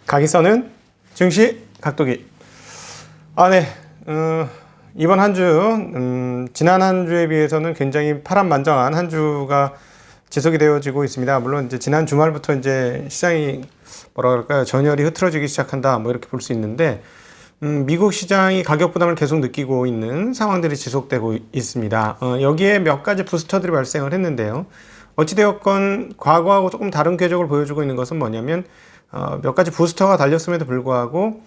각이서는 증시 각도기. 네. 이번 한 주, 지난 한 주에 비해서는 굉장히 파란만장한 한 주가 지속이 되어지고 있습니다. 물론 이제 지난 주말부터 이제 시장이 뭐라 그럴까요? 전열이 흐트러지기 시작한다. 뭐 이렇게 볼 수 있는데, 미국 시장이 가격 부담을 계속 느끼고 있는 상황들이 지속되고 있습니다. 여기에 몇 가지 부스터들이 발생을 했는데요. 어찌되었건 과거하고 조금 다른 궤적을 보여주고 있는 것은 뭐냐면, 몇 가지 부스터가 달렸음에도 불구하고,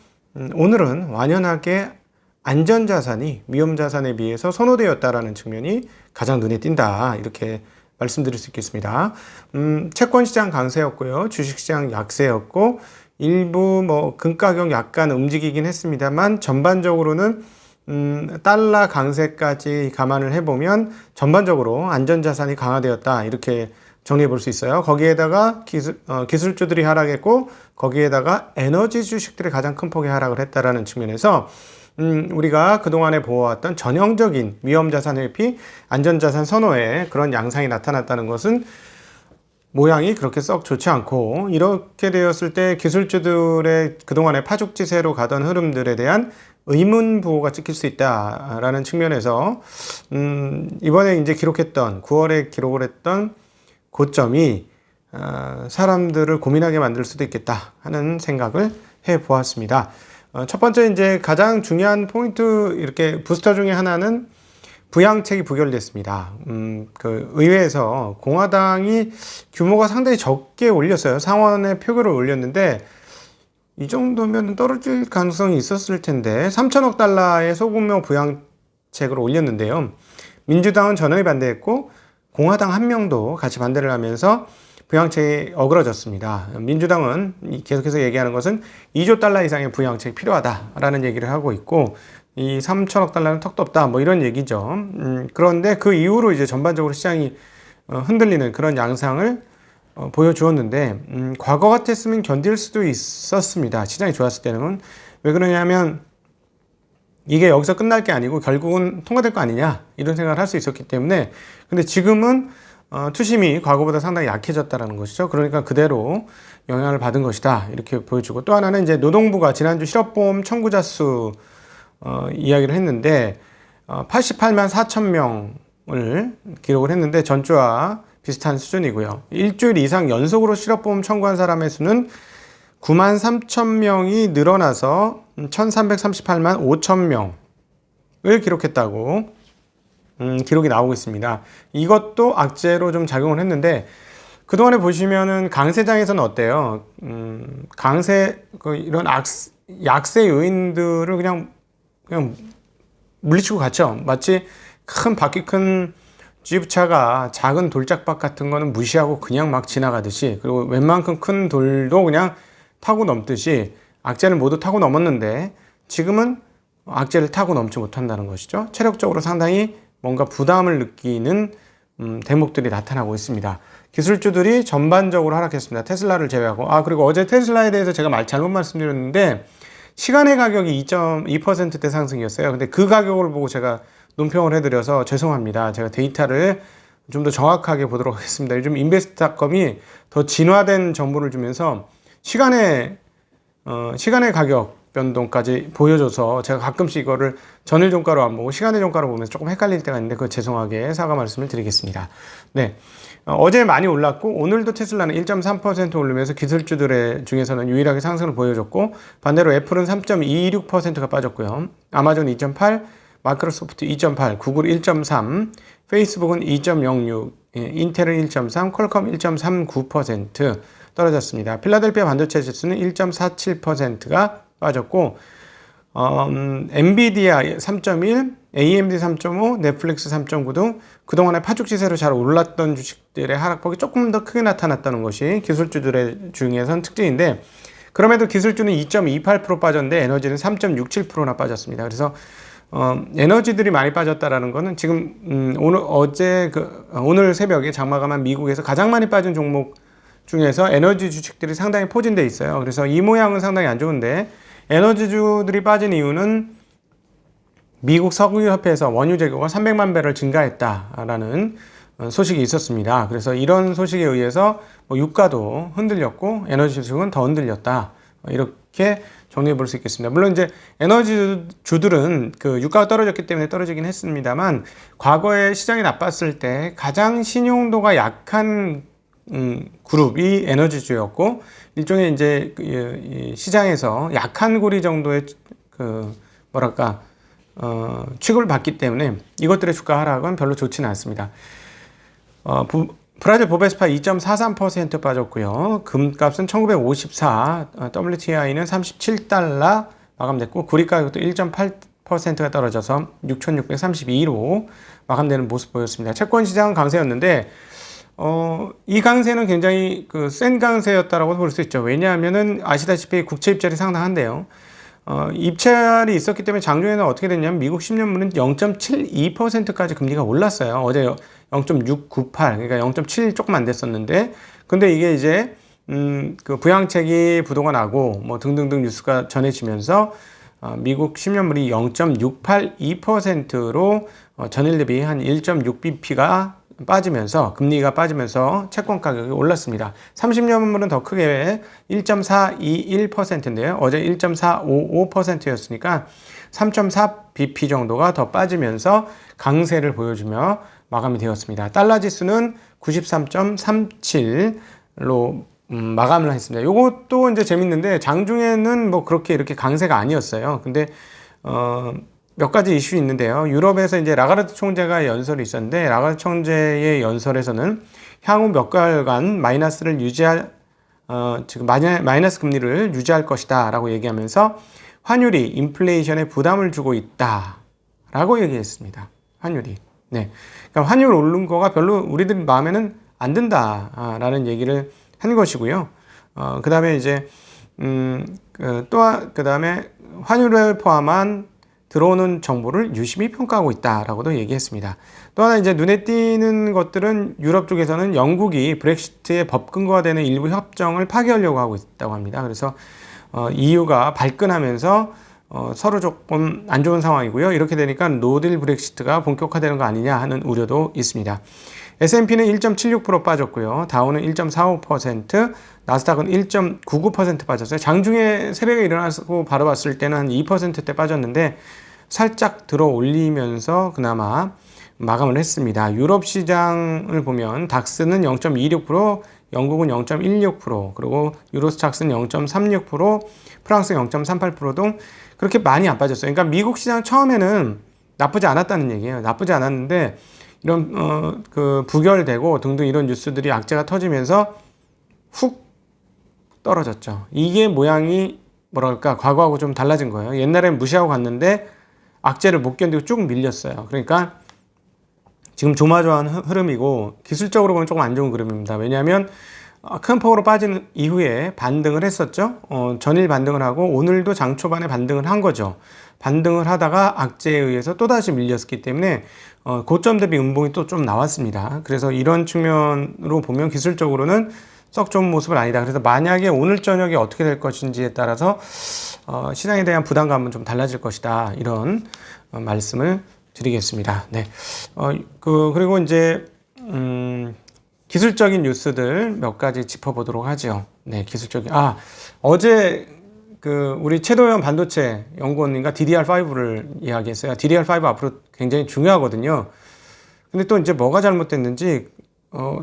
오늘은 완연하게 안전자산이 위험자산에 비해서 선호되었다라는 측면이 가장 눈에 띈다. 이렇게 말씀드릴 수 있겠습니다. 채권시장 강세였고요. 주식시장 약세였고, 일부 금가격 약간 움직이긴 했습니다만, 전반적으로는 달러 강세까지 감안을 해보면 전반적으로 안전자산이 강화되었다. 이렇게 정리해 볼 수 있어요. 거기에다가 기술주들이 하락했고, 거기에다가 에너지 주식들이 가장 큰 폭의 하락을 했다라는 측면에서 우리가 그동안에 보아왔던 전형적인 위험자산 회피, 안전자산 선호에 그런 양상이 나타났다는 것은 모양이 그렇게 썩 좋지 않고, 이렇게 되었을 때 기술주들의 그동안의 파죽지세로 가던 흐름들에 대한 의문부호가 찍힐 수 있다라는 측면에서 이번에 이제 기록했던 9월에 기록을 했던 고점이 사람들을 고민하게 만들 수도 있겠다 하는 생각을 해 보았습니다. 첫 번째 이제 가장 중요한 포인트, 이렇게 부스터 중에 하나는 부양책이 부결됐습니다. 그 의회에서 공화당이 규모가 상당히 적게 올렸어요. 상원의 표결을 올렸는데 이 정도면 떨어질 가능성이 있었을 텐데 3천억 달러의 소규모 부양책을 올렸는데요. 민주당은 전원이 반대했고 공화당 한 명도 같이 반대를 하면서 부양책이 어그러졌습니다. 민주당은 계속해서 얘기하는 것은 2조 달러 이상의 부양책이 필요하다라는 얘기를 하고 있고, 이 3천억 달러는 턱도 없다, 뭐 이런 얘기죠. 그런데 그 이후로 이제 전반적으로 시장이 흔들리는 그런 양상을 보여주었는데, 과거 같았으면 견딜 수도 있었습니다. 시장이 좋았을 때는. 왜 그러냐면 이게 여기서 끝날 게 아니고 결국은 통과될 거 아니냐, 이런 생각을 할 수 있었기 때문에. 근데 지금은 투심이 과거보다 상당히 약해졌다는 것이죠. 그러니까 그대로 영향을 받은 것이다, 이렇게 보여주고, 또 하나는 이제 노동부가 지난주 실업보험 청구자 수 이야기를 했는데 88만 4천 명을 기록을 했는데 전주와 비슷한 수준이고요. 일주일 이상 연속으로 실업보험 청구한 사람의 수는 9만 3천 명이 늘어나서 1338만 5천 명을 기록했다고 기록이 나오고 있습니다. 이것도 악재로 좀 작용을 했는데, 그동안에 보시면은 강세장에서는 어때요? 이런 약세 요인들을 그냥 물리치고 갔죠. 마치 바퀴 큰 지프차가 작은 돌짝박 같은 거는 무시하고 그냥 막 지나가듯이, 그리고 웬만큼 큰 돌도 그냥 타고 넘듯이 악재를 모두 타고 넘었는데, 지금은 악재를 타고 넘지 못한다는 것이죠. 체력적으로 상당히 뭔가 부담을 느끼는 대목들이 나타나고 있습니다. 기술주들이 전반적으로 하락했습니다. 테슬라를 제외하고. 그리고 어제 테슬라에 대해서 제가 잘못 말씀드렸는데, 시간의 가격이 2.2%대 상승이었어요. 근데 그 가격을 보고 제가 논평을 해드려서 죄송합니다. 제가 데이터를 좀 더 정확하게 보도록 하겠습니다. 요즘 인베스트닷컴이 더 진화된 정보를 주면서 시간의 가격 변동까지 보여줘서 제가 가끔씩 이거를 전일 종가로 안 보고 시간의 종가로 보면서 조금 헷갈릴 때가 있는데, 죄송하게 사과 말씀을 드리겠습니다. 네. 어제 많이 올랐고, 오늘도 테슬라는 1.3% 오르면서 기술주들 중에서는 유일하게 상승을 보여줬고, 반대로 애플은 3.26%가 빠졌고요. 아마존 2.8, 마이크로소프트 2.8, 구글 1.3, 페이스북은 2.06, 인텔은 1.3, 퀄컴 1.39% 떨어졌습니다. 필라델피아 반도체 지수는 1.47%가 빠졌고, 엔비디아 3.1, AMD 3.5, 넷플릭스 3.9 등 그동안에 파죽지세로 잘 올랐던 주식들의 하락폭이 조금 더 크게 나타났다는 것이 기술주들의 중에선 특징인데, 그럼에도 기술주는 2.28% 빠졌는데 에너지는 3.67%나 빠졌습니다. 그래서 에너지들이 많이 빠졌다라는 거는 지금 오늘 새벽에 장마감한 미국에서 가장 많이 빠진 종목 중에서 에너지 주식들이 상당히 포진돼 있어요. 그래서 이 모양은 상당히 안 좋은데, 에너지주들이 빠진 이유는 미국 석유협회에서 원유 재고가 300만 배럴 증가했다라는 소식이 있었습니다. 그래서 이런 소식에 의해서 유가도 흔들렸고 에너지 주식은 더 흔들렸다. 이렇게 정리해 볼 수 있겠습니다. 물론 이제 에너지 주들은 그 유가가 떨어졌기 때문에 떨어지긴 했습니다만, 과거에 시장이 나빴을 때 가장 신용도가 약한 그룹이 에너지주였고, 일종의 이제 시장에서 약한 고리 정도의 그 뭐랄까 취급을 받기 때문에 이것들의 주가 하락은 별로 좋지는 않습니다. 브라질 보베스파 2.43% 빠졌고요. 금값은 1954, WTI는 37달러 마감됐고, 구리 가격도 1.8%가 떨어져서 6,632로 마감되는 모습 보였습니다. 채권 시장은 강세였는데, 이 강세는 굉장히 센 강세였다라고 볼 수 있죠. 왜냐하면은 아시다시피 국채 입찰이 상당한데요. 입찰이 있었기 때문에 장중에는 어떻게 됐냐면 미국 10년물은 0.72%까지 금리가 올랐어요. 어제 0.698, 그러니까 0.7 조금 안 됐었는데, 근데 이게 이제 그 부양책이 부도가 나고 뭐 등등등 뉴스가 전해지면서 미국 10년물이 0.682%로 전일 대비 한 1.6bp가 빠지면서, 금리가 빠지면서 채권 가격이 올랐습니다. 30년물은 더 크게 1.421%인데요. 어제 1.455%였으니까 3.4bp 정도가 더 빠지면서 강세를 보여주며 마감이 되었습니다. 달러 지수는 93.37로 마감을 했습니다. 요것도 이제 재밌는데, 장중에는 뭐 그렇게 이렇게 강세가 아니었어요. 근데 몇 가지 이슈 있는데요. 유럽에서 이제 라가르드 총재가 연설이 있었는데, 라가르드 총재의 연설에서는 향후 몇 개월간 마이너스를 유지할 지금 마이너스 금리를 유지할 것이다 라고 얘기하면서 환율이 인플레이션에 부담을 주고 있다 라고 얘기했습니다. 환율이. 네. 그러니까 환율 오른 거가 별로 우리들 마음에는 안 든다 라는 얘기를 한 것이고요. 그 다음에 이제 그 다음에 환율을 포함한 들어오는 정보를 유심히 평가하고 있다라고도 얘기했습니다. 또 하나 이제 눈에 띄는 것들은 유럽 쪽에서는 영국이 브렉시트의 법 근거가 되는 일부 협정을 파기하려고 하고 있다고 합니다. 그래서 EU가 발끈하면서 서로 조금 안 좋은 상황이고요. 이렇게 되니까 노딜 브렉시트가 본격화되는 거 아니냐 하는 우려도 있습니다. S&P는 1.76% 빠졌고요. 다우는 1.45%, 나스닥은 1.99% 빠졌어요. 장중에 새벽에 일어나고 바로 봤을 때는 한 2%대 빠졌는데 살짝 들어 올리면서 그나마 마감을 했습니다. 유럽 시장을 보면 닥스는 0.26%, 영국은 0.16%, 그리고 유로스탁스는 0.36%, 프랑스 0.38% 등 그렇게 많이 안 빠졌어요. 그러니까 미국 시장 처음에는 나쁘지 않았다는 얘기예요. 나쁘지 않았는데 이런 그 부결되고 등등 이런 뉴스들이 악재가 터지면서 훅 떨어졌죠. 이게 모양이 뭐랄까 과거하고 좀 달라진 거예요. 옛날엔 무시하고 갔는데 악재를 못 견디고 쭉 밀렸어요. 그러니까 지금 조마조마한 흐름이고, 기술적으로 보면 조금 안 좋은 흐름입니다. 왜냐하면 큰 폭으로 빠진 이후에 반등을 했었죠. 전일 반등을 하고 오늘도 장 초반에 반등을 한 거죠. 반등을 하다가 악재에 의해서 또다시 밀렸기 때문에 고점 대비 음봉이 또 좀 나왔습니다. 그래서 이런 측면으로 보면 기술적으로는 썩 좋은 모습은 아니다. 그래서 만약에 오늘 저녁에 어떻게 될 것인지에 따라서 시장에 대한 부담감은 좀 달라질 것이다. 이런 말씀을 드리겠습니다. 네. 그리고 이제 기술적인 뉴스들 몇 가지 짚어보도록 하죠. 네, 기술적인. 어제 우리 최도현 반도체 연구원님과 DDR5를 이야기했어요. DDR5 앞으로 굉장히 중요하거든요. 근데 또 이제 뭐가 잘못됐는지,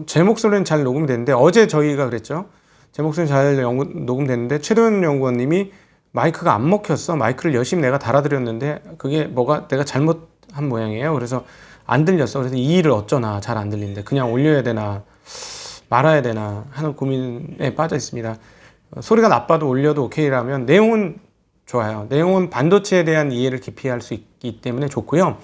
제 목소리는 잘 녹음됐는데, 어제 저희가 그랬죠. 제 목소리는 잘 녹음됐는데, 최도현 연구원님이 마이크가 안 먹혔어. 마이크를 열심히 내가 달아드렸는데, 그게 뭐가 내가 잘못한 모양이에요. 그래서 안 들렸어. 그래서 이 일을 어쩌나, 잘 안 들리는데, 그냥 올려야 되나, 말아야 되나 하는 고민에 빠져 있습니다. 소리가 나빠도 올려도 오케이라면 내용은 좋아요. 내용은 반도체에 대한 이해를 깊이 할 수 있기 때문에 좋고요.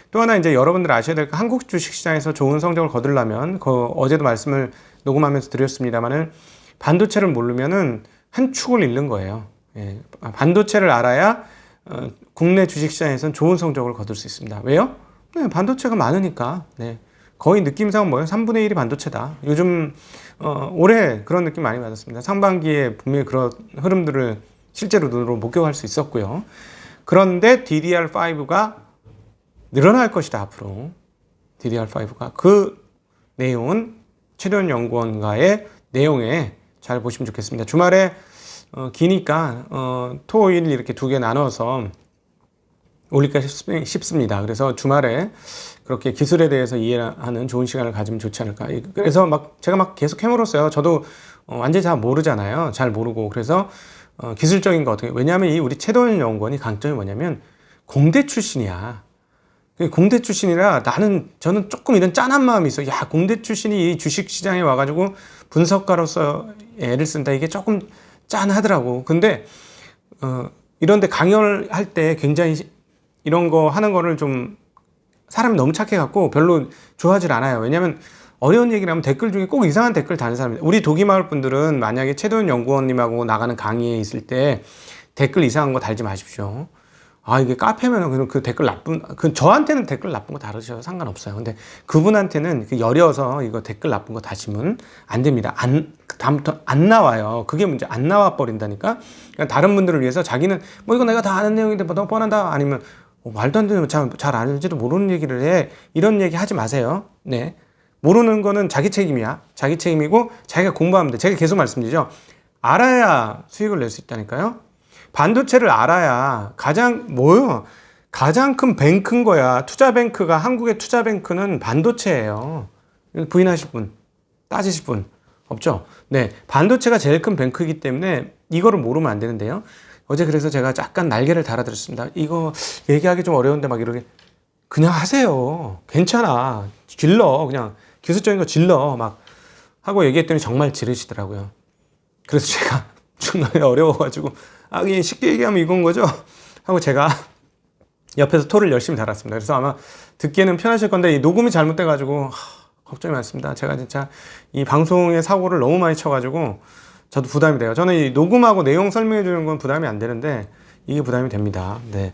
또 하나 이제 여러분들 아셔야 될 거, 한국 주식시장에서 좋은 성적을 거두려면, 어제도 말씀을 녹음하면서 드렸습니다만은, 반도체를 모르면은 한 축을 잃는 거예요. 예, 반도체를 알아야 국내 주식시장에서는 좋은 성적을 거둘 수 있습니다. 왜요? 네, 반도체가 많으니까. 네. 거의 느낌상 뭐예요? 3분의 1이 반도체다. 요즘 올해 그런 느낌 많이 받았습니다. 상반기에 분명히 그런 흐름들을 실제로 눈으로 목격할 수 있었고요. 그런데 DDR5가 늘어날 것이다, 앞으로. DDR5가. 그 내용은 최도현 연구원과의 내용에 잘 보시면 좋겠습니다. 주말에 기니까 토일 이렇게 두 개 나눠서 올릴까 싶습니다. 그래서 주말에 그렇게 기술에 대해서 이해하는 좋은 시간을 가지면 좋지 않을까. 그래서 제가 막 계속 해물었어요. 저도 완전히 잘 모르잖아요. 잘 모르고. 그래서 기술적인 거 어떻게, 왜냐하면 이 우리 최도현 연구원이 강점이 뭐냐면 공대 출신이야. 공대 출신이라 저는 조금 이런 짠한 마음이 있어. 야, 공대 출신이 이 주식 시장에 와가지고 분석가로서 애를 쓴다. 이게 조금 짠하더라고. 근데 이런데 강연할 때 굉장히 이런 거 하는 거를 좀 사람이 너무 착해갖고 별로 좋아하질 않아요. 왜냐면 어려운 얘기를 하면 댓글 중에 꼭 이상한 댓글 다는 사람이, 우리 도기마을 분들은 만약에 최도현 연구원님하고 나가는 강의에 있을 때 댓글 이상한 거 달지 마십시오. 아, 이게 카페면은 그 댓글 저한테는 댓글 나쁜 거 다르셔도 상관없어요. 근데 그분한테는 여려서 이거 댓글 나쁜 거 다시면 안 됩니다. 다음부터 안 나와요. 그게 문제. 안 나와 버린다니까. 그러니까 다른 분들을 위해서 자기는 뭐 이거 내가 다 아는 내용인데 뭐 너무 뻔하다. 아니면 말도 안 되는 잘 알지도 모르는 얘기를 해. 이런 얘기 하지 마세요. 네. 모르는 거는 자기 책임이야. 자기 책임이고 자기가 공부하면 돼. 제가 계속 말씀드리죠. 알아야 수익을 낼 수 있다니까요. 반도체를 알아야 가장 큰 뱅크인 거야. 투자뱅크가, 한국의 투자뱅크는 반도체예요. 부인하실 분, 따지실 분 없죠? 네, 반도체가 제일 큰 뱅크이기 때문에 이거를 모르면 안 되는데요. 어제 그래서 제가 약간 날개를 달아드렸습니다. 이거 얘기하기 좀 어려운데 막 이렇게 그냥 하세요. 괜찮아. 질러. 그냥 기술적인 거 질러. 막 하고 얘기했더니 정말 지르시더라고요. 그래서 제가 중간에 어려워가지고 그냥 쉽게 얘기하면 이건 거죠? 하고 제가 옆에서 토를 열심히 달았습니다. 그래서 아마 듣기에는 편하실 건데 이 녹음이 잘못돼가지고 걱정이 많습니다. 제가 진짜 이 방송의 사고를 너무 많이 쳐가지고 저도 부담이 돼요. 저는 이 녹음하고 내용 설명해 주는 건 부담이 안 되는데 이게 부담이 됩니다. 네.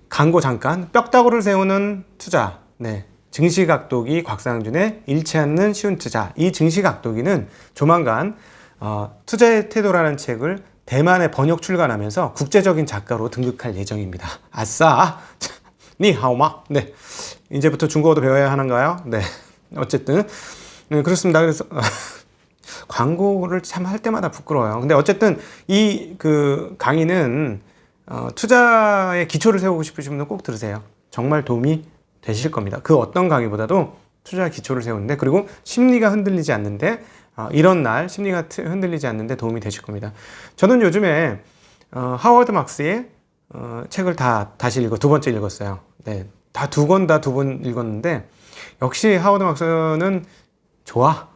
광고 잠깐. 뼈다구를 세우는 투자. 네. 증시각도기 곽상준의 잃지 않는 쉬운 투자. 이 증시각도기는 조만간 투자의 태도라는 책을 대만에 번역 출간하면서 국제적인 작가로 등극할 예정입니다. 아싸! 니하오마. 네. 이제부터 중국어도 배워야 하는가요? 네. 어쨌든 네, 그렇습니다. 그래서 광고를 참 할 때마다 부끄러워요. 근데 어쨌든 이 강의는 투자의 기초를 세우고 싶으신 분은 꼭 들으세요. 정말 도움이 되실 겁니다. 그 어떤 강의보다도 투자의 기초를 세우는데, 그리고 심리가 흔들리지 않는데, 이런 날 심리가 흔들리지 않는데 도움이 되실 겁니다. 저는 요즘에 하워드 막스의 책을 다시 두 번째 읽었어요. 네, 다 두 권 읽었는데 역시 하워드 막스는 좋아.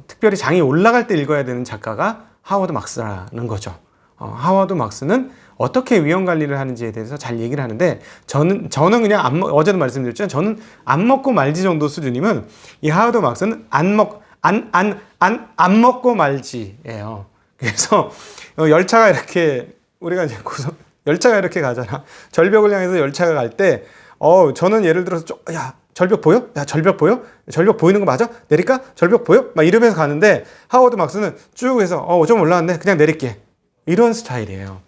특별히 장이 올라갈 때 읽어야 되는 작가가 하워드 막스라는 거죠. 하워드 막스는 어떻게 위험 관리를 하는지에 대해서 잘 얘기를 하는데, 저는 그냥 어제도 말씀드렸죠. 저는 안 먹고 말지 정도 수준이면 이 하워드 막스는 안 먹고 말지예요. 그래서 열차가 이렇게, 우리가 이제 열차가 이렇게 가잖아. 절벽을 향해서 열차가 갈 때 저는 예를 들어서 야, 절벽 보여? 야, 절벽 보여? 절벽 보이는 거 맞아? 내릴까? 절벽 보여? 막 이러면서 가는데, 하워드 막스는 쭉 해서 좀 올라왔네. 그냥 내릴게. 이런 스타일이에요.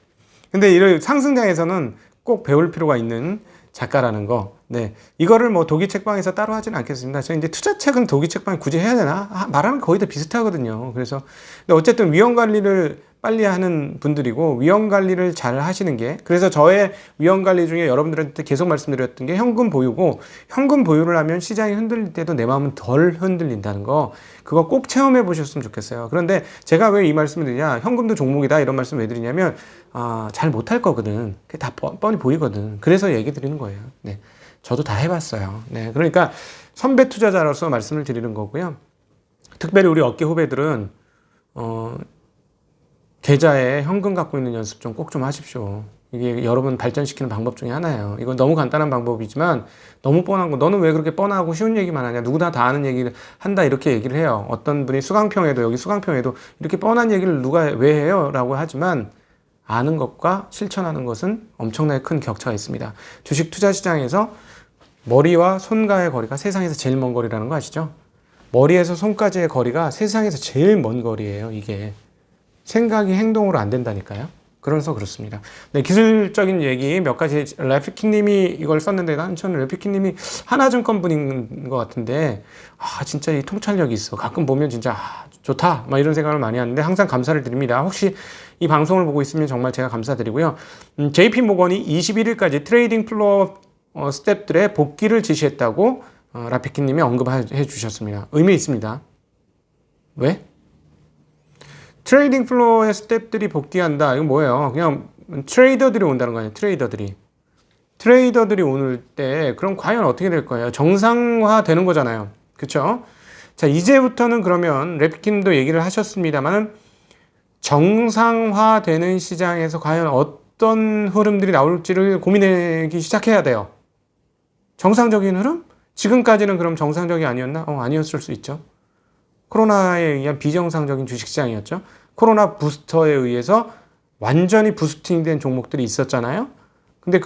근데 이런 상승장에서는 꼭 배울 필요가 있는 작가라는 거. 네. 이거를 뭐 독일 책방에서 따로 하지는 않겠습니다. 저 이제 투자책은 독일 책방에 굳이 해야 되나? 말하면 거의 다 비슷하거든요. 그래서, 근데 어쨌든 위험 관리를 빨리 하는 분들이고, 위험 관리를 잘 하시는 게, 그래서 저의 위험 관리 중에 여러분들한테 계속 말씀드렸던 게 현금 보유고, 현금 보유를 하면 시장이 흔들릴 때도 내 마음은 덜 흔들린다는 거, 그거 꼭 체험해 보셨으면 좋겠어요. 그런데 제가 왜 이 말씀을 드리냐, 현금도 종목이다 이런 말씀 왜 드리냐면, 잘 못할 거거든. 그게 다 뻔히 보이거든. 그래서 얘기 드리는 거예요. 네. 저도 다 해봤어요. 네. 그러니까 선배 투자자로서 말씀을 드리는 거고요. 특별히 우리 업계 후배들은 계좌에 현금 갖고 있는 연습 좀 꼭 좀 하십시오. 이게 여러분 발전시키는 방법 중에 하나예요. 이건 너무 간단한 방법이지만 너무 뻔한 거, 너는 왜 그렇게 뻔하고 쉬운 얘기만 하냐, 누구나 다 아는 얘기를 한다, 이렇게 얘기를 해요. 어떤 분이 여기 수강평에도 이렇게 뻔한 얘기를 누가 왜 해요? 라고 하지만 아는 것과 실천하는 것은 엄청나게 큰 격차가 있습니다. 주식 투자 시장에서 머리와 손과의 거리가 세상에서 제일 먼 거리라는 거 아시죠? 머리에서 손까지의 거리가 세상에서 제일 먼 거리예요. 이게 생각이 행동으로 안 된다니까요. 그래서 그렇습니다. 네, 기술적인 얘기 몇 가지 래피키님이 이걸 썼는데 저는 래피키님이 하나증권 분인 것 같은데 진짜 이 통찰력이 있어. 가끔 보면 진짜 좋다 막 이런 생각을 많이 하는데 항상 감사를 드립니다. 혹시 이 방송을 보고 있으면 정말 제가 감사드리고요. JP 모건이 21일까지 트레이딩 플로어 스텝들의 복귀를 지시했다고 라피키님이 언급해 주셨습니다. 의미 있습니다. 왜? 트레이딩 플로어의 스텝들이 복귀한다. 이건 뭐예요? 그냥 트레이더들이 온다는 거 아니에요. 트레이더들이 오늘 때 그럼 과연 어떻게 될 거예요? 정상화 되는 거잖아요. 그쵸? 자, 이제부터는 그러면 래피킴도 얘기를 하셨습니다만은 정상화되는 시장에서 과연 어떤 흐름들이 나올지를 고민하기 시작해야 돼요. 정상적인 흐름? 지금까지는 그럼 정상적이 아니었나? 아니었을 수 있죠. 코로나에 의한 비정상적인 주식시장이었죠. 코로나 부스터에 의해서 완전히 부스팅된 종목들이 있었잖아요. 근데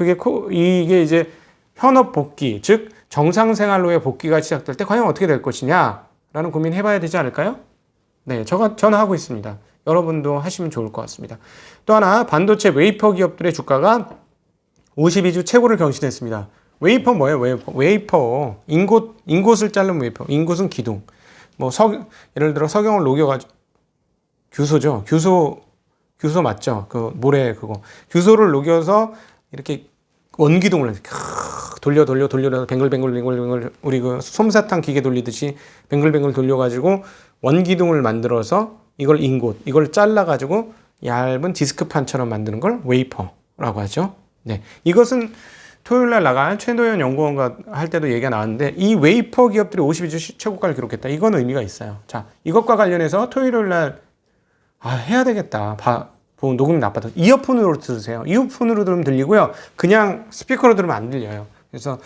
이게 이제 현업 복귀, 즉 정상생활로의 복귀가 시작될 때 과연 어떻게 될 것이냐라는 고민 해봐야 되지 않을까요? 네, 저는 하고 있습니다. 여러분도 하시면 좋을 것 같습니다. 또 하나, 반도체 웨이퍼 기업들의 주가가 52주 최고를 경신했습니다. 웨이퍼 뭐예요? 웨이퍼. 인곳을 자른 웨이퍼. 인곳은 기둥. 예를 들어 석영을 녹여가지고 규소죠. 규소 맞죠? 그 모래 그거. 규소를 녹여서 이렇게 원기둥을 돌려 뱅글뱅글 우리 그 솜사탕 기계 돌리듯이 뱅글뱅글 돌려가지고 원기둥을 만들어서 이걸 이걸 잘라가지고 얇은 디스크판처럼 만드는 걸 웨이퍼라고 하죠. 네, 이것은 토요일날 나간 최노현 연구원과 할 때도 얘기가 나왔는데 이 웨이퍼 기업들이 52주 최고가를 기록했다. 이건 의미가 있어요. 자, 이것과 관련해서 토요일날 해야 되겠다. 녹음이 나빠도 이어폰으로 들으세요. 이어폰으로 들으면 들리고요. 그냥 스피커로 들으면 안 들려요. 그래서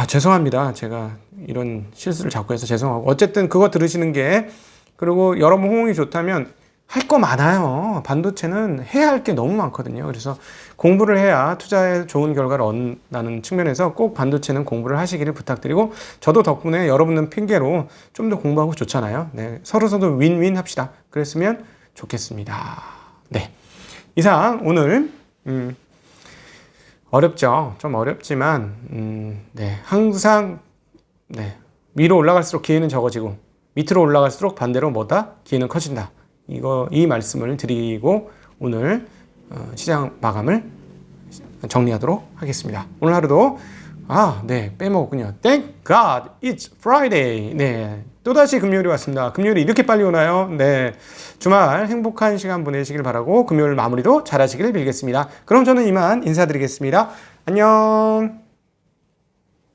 죄송합니다. 제가 이런 실수를 자꾸 해서 죄송하고 어쨌든 그거 들으시는 게 그리고 여러분 호응이 좋다면 할 거 많아요. 반도체는 해야 할 게 너무 많거든요. 그래서 공부를 해야 투자에 좋은 결과를 얻는다는 측면에서 꼭 반도체는 공부를 하시기를 부탁드리고 저도 덕분에 여러분은 핑계로 좀 더 공부하고 좋잖아요. 네, 서로 윈윈 합시다. 그랬으면 좋겠습니다. 네, 이상 오늘 어렵죠. 좀 어렵지만 네, 항상 위로 올라갈수록 기회는 적어지고 밑으로 올라갈수록 반대로 기회는 커진다. 이 말씀을 드리고 오늘 시장 마감을 정리하도록 하겠습니다. 오늘 하루도 빼먹었군요. Thank God it's Friday. 네, 또다시 금요일이 왔습니다. 금요일이 이렇게 빨리 오나요? 네, 주말 행복한 시간 보내시길 바라고 금요일 마무리도 잘 하시길 빌겠습니다. 그럼 저는 이만 인사드리겠습니다. 안녕.